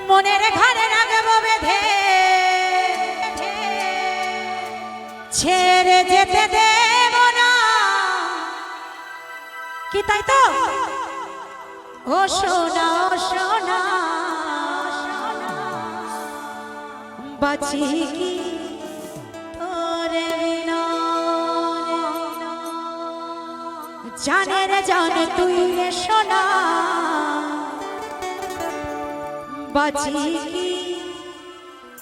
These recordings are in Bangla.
মনের ঘরে রাখবো বেঁধে ছেড়ে যেতে দেব না কি তাই তো ও সোনা ও সোনা বাঁচি কি তোরে বিনা জানে রে জানে তুই রে সোনা বাঁচি কি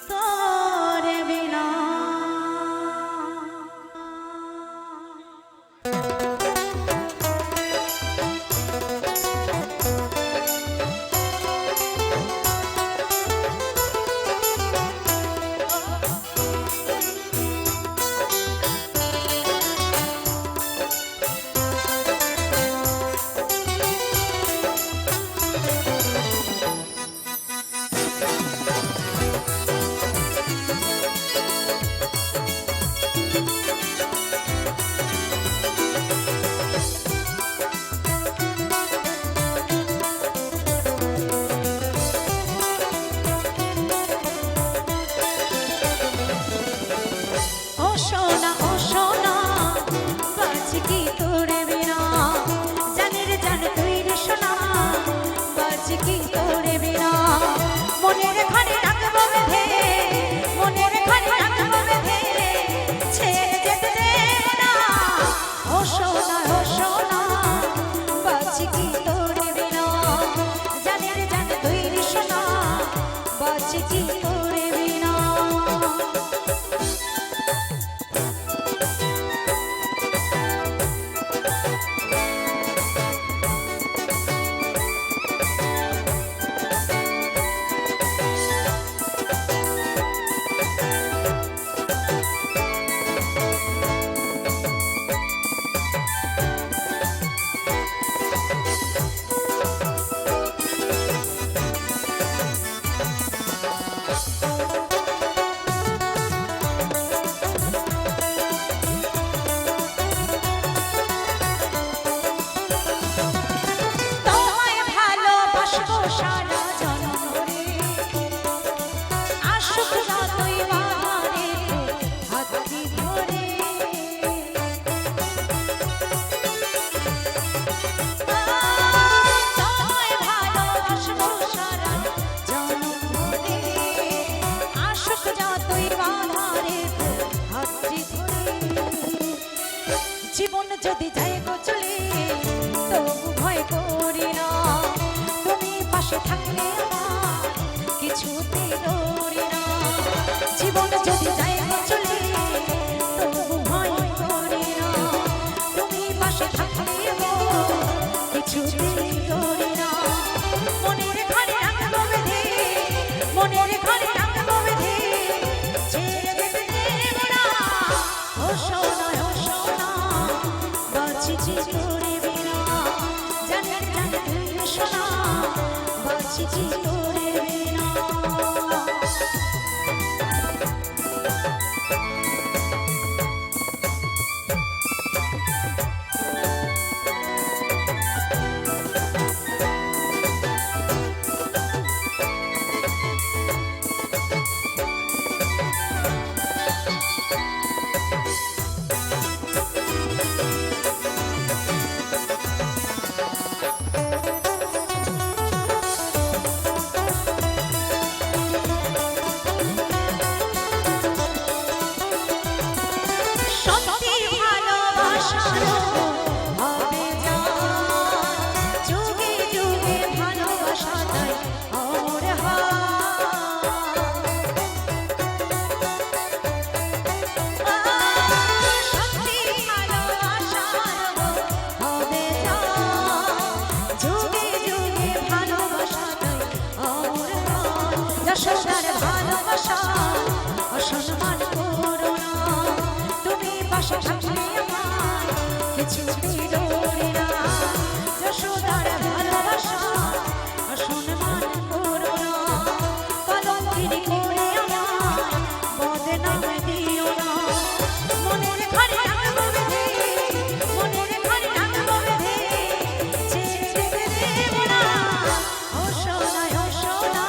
তোরে বিনা জীবন যদি যাই গো চলে তবু ভয় করি না তুমি পাশে থাকলে আমার কিছুতে ডরি না জীবন যদি যাই গো চলে তবু ভয় করি না তুমি পাশে থাকলে আমার কিছুতে ডরি না মনের ঘরে রাখবো বেঁধে মনের ঘরে রাখবো বেঁধে ছেড়ে যেতে দেব না ও সোনা ও সোনা বাঁচি কি তোরে বিনা জানে জানে তুই সোনা বাঁচি কি তোরে বিনা যশোদার ভালোবাসা অসম্মান করো না তুমি পাশে থাকলে আমার কিছুতে ডরি না যশোদার ভালোবাসা অসম্মান করো না কলঙ্কিনী করে আমার বদনাম দিও না মনের ঘরে রাখবো বেঁধে মনের ঘরে রাখবো বেঁধে ছেড়ে যেতে দেব না ও সোনা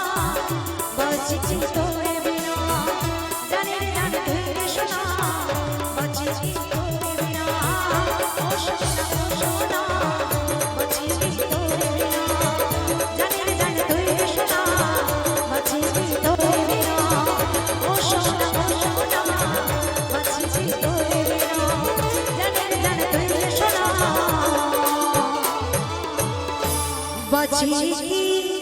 সোনা ও সোনা বাঁচি তোরে বিনা জানের জান তুই সোনা বাঁচি তোরে বিনা ও সোনা বাঁচি তোরে বিনা জানের জান তুই সোনা বাঁচি